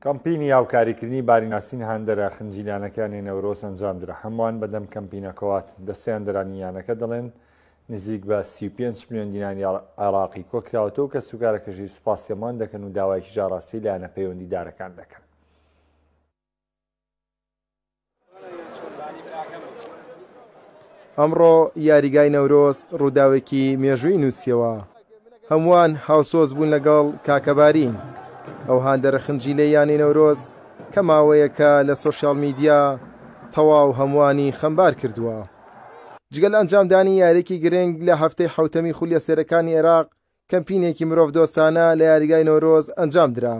کەمپینی هاوکاریکردنی باریناسین هاندەرە خنجیلانەکانی نەورۆز ئەنجامدرا. هەمووان بەدەم کەمپینەکەوات دەستیان دەرانیانەکە دەڵێن نزیک بە 35 ملیۆن دیناری عێراقی کۆکراوەتەوە کە سوکارەکەژی سوپاسیەمان دەکەن و داوایکی ژاڕاستی لایەنە پەیوەندیدارەکان دەکەن. ئەمڕۆ یاریگای نەورۆز ڕووداوێکی مێژووی نووسیەوە. هەمووان هاوسۆز بوون لەگەڵ کاکەبارین، ئەو هاندەرە خنجیلەیانی نەورۆز کە ماوەیەکە لە سۆشیال میدیا تەواو هەمووانی خەمبار کردووە. جگەل ئەنجامدانی یاریکی گرنگ لە هەفتەی حوتەمی خولیە سێرەکانی عێراق، کەمپینێکی مرۆڤ دۆستانە لە یاریگای نەورۆز ئەنجامدرا.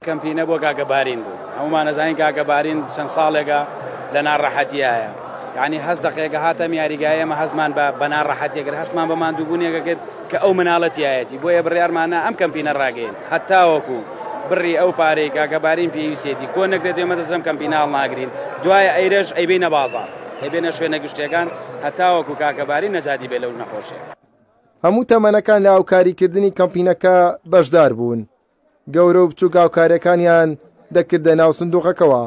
کەمپینە بۆ کاکەبارین بوو. هەمومان ئەزانین کاکەبارین چەند ساڵێکە لە ناڕەحەتیایە. یعنی هەست دقیقە هاتەم یاریگایەمە هەزمان بە ناڕەحەتیەکرد، هەستمان بە ماندووبوونیەکە کرد کە ئەو مناڵەتیایەتی بۆیە بڕیارمانە ئەم کەمپینە ڕاگەین هەتاوەکو بڕی ئەو پارەی کاکەبارین پێویستێتی کۆ نەکرێت ئێمە دەزەم کەمپیناڵ ناگرین، دوایە ئەیرەش ئەیبینە بازاڕ، ئەیبێنە شوێنە گشتیەکان هەتاوەکو کاکەبارین نەزادی بێ لەو نەخۆشیە. هەموو تەمەنەکان لە هاوکاریکردنی کەمپینەکە بەشدار بوون. گەورە و بچووک هاوکاریەکانیان دەکردە ناو سندوقەکەوە.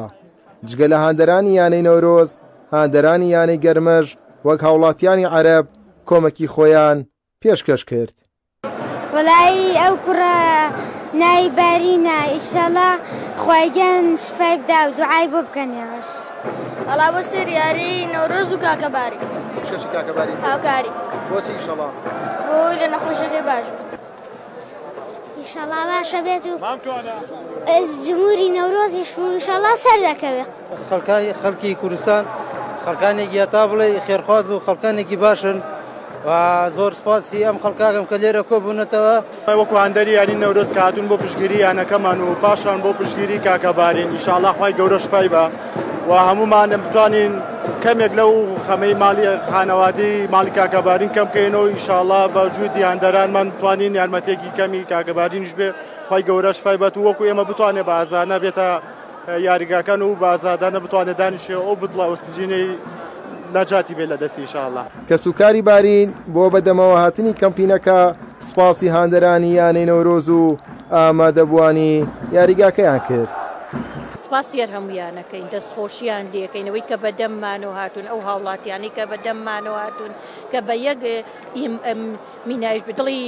جگە لە هاندەرانی یانەی نەورۆز، هاندەرانی یانەی گەرمەژ وەک هاوڵاتیانی عەرەب کۆمەکی خۆیان پێشکەش کرد. وەڵی ئەو کوڕە ناوی بارینە، ئیشەڵا خۆیگەن شفای بدا و دوعای بۆ بکەنێوەش. ئەڵا بۆ سێر یاری نەورۆز و کاکەباری شەشی کاکەباری هاوکاری بۆچی ئیشەڵا؟ بۆی لە نەخۆشەکەی باش بێت. ئیشەڵا باشە بێت و جمهوری نەورۆزیش ئیشەڵا سەر دەکەوێت. خەڵکی کوردستان خەڵکانێکی هەتا بڵێ خێرخواز و خەڵکانێکی باشن و زۆر سپاسی ئەم خەڵکاکەم کە لێرە کۆبوونەتەوە. وەکو هاندەری یاری نەورۆز کە هاتوون بۆ پشتگیری یانەکەمان و پاشان بۆ پشتگیری کاکەبارین، ئینشاڵڵا خوای گەورە شفای بە و هەمومان بتوانین کەمێک لەو خەمەی ماڵی خانەوادی ماڵی کاکەبارین کەم بکەینەوە، ئینشاڵڵا بە جوودی هاندەرانمان بتوانین یارمەتێکی کەمی کاکەبارینش بێ، خوای گەورە شفای بەت و وەکو ئێمە بتوانێت بە ئازانە بێتە یاریگاکان و بە ئازادانە بتوانێت دانیشێ ئەو بڵە ئۆکسجینەی نەجاتی بێت لە دەستی ئینشاڵڵا. کە سوکاری بارین بۆ بەدەمەوە هاتنی کەمپینەکە سوپاسی هاندەرانی یانەی نەورۆز و ئامادەبوانی یاریگاکەیان کرد. سپاسیار هەمویانەکەین، دەستخۆشییان لێکەینەوەی کە بەدەممانەوە هاتوون، ئەو هاوڵاتیانی کە بەدەممانەوە هاتوون کە بە یەک مینایش دڵی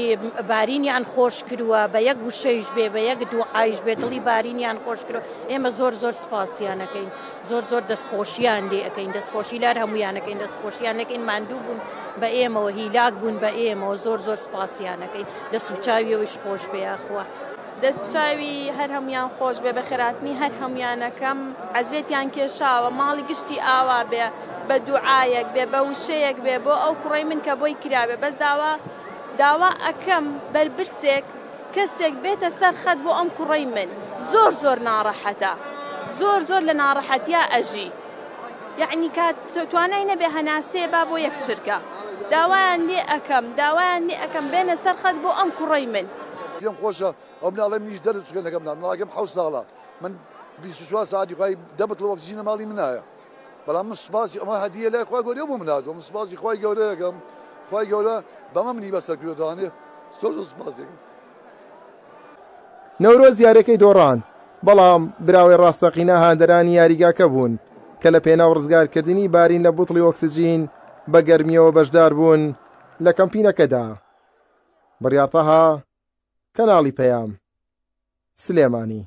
بارینیان خۆش کردووە، بە یەک وشەیش بێ بە یەک دوعایش بێ دڵی بارینیان خۆش کردووە. ئێمە زۆر زۆر سپاسیانەکەین، زۆر زۆر دەستخۆشییان لێەکەین، دەستخۆشی لار هەمویانەکەین، دەستخۆشییانەکەین ماندوو بوون بە ئێمەوە، هیلاک بوون بە ئێمەوە، زۆر زۆر سپاسیانەکەین. دەست و چاویەوەش خۆش بێ یاخوا. دەستچاوی هەر هەمویان خۆش بێ، بە خێراتنی هەر هەمویانەکەم عەزیەتیان کێشاوە، ماڵی گشتی ئاوا بێ، بە دوعایەک بێ، بە وشەیەک بێ بۆ ئەو کوڕەی من کە بۆی کرابێ. بەس داوا ئەکەم بەربرسێک کەسێک بێتە سەر خەت بۆ ئەم کوڕەی من زۆر زۆر ناڕەحەتە، زۆر زۆر لە ناڕەحەتیا ئەژی، یعنی کات توانای نەبێ هەناسێ با بۆ یەک چرکە. داوایان لێ ئەەکەم بێنە سەر خەت بۆ ئەم کوڕەی من. پێم خۆشە ئەو مناڵێ منیش دەرچکەنەکەم مناڵەکەم 7 ساڵە، من 24 ساعتی خی دەبت لە وەکسجینە ماڵی منایە، بەڵام من سوپاسی ئەمە هەدیە لای خوا گەورەیە بۆ مناتەوە، من سوپاسی خوای گەورەیەکەم، خوای گەورە بەمە منی بەسەر کردوانێ، زۆر سوپاسێکم. نەورۆز یاریەکەی دۆڕاند، بەڵام براوی ڕاستەقینە هاندەرانی یاریگاکە بوون کە لە پێناو ڕزگارکردنی بارین لە بوتڵی ئۆکسجین بە گەرمیەوە بەشدار بوون لە کەمپینەکەدا. بڕیارتەها کەناڵی پەیام سلێمانی.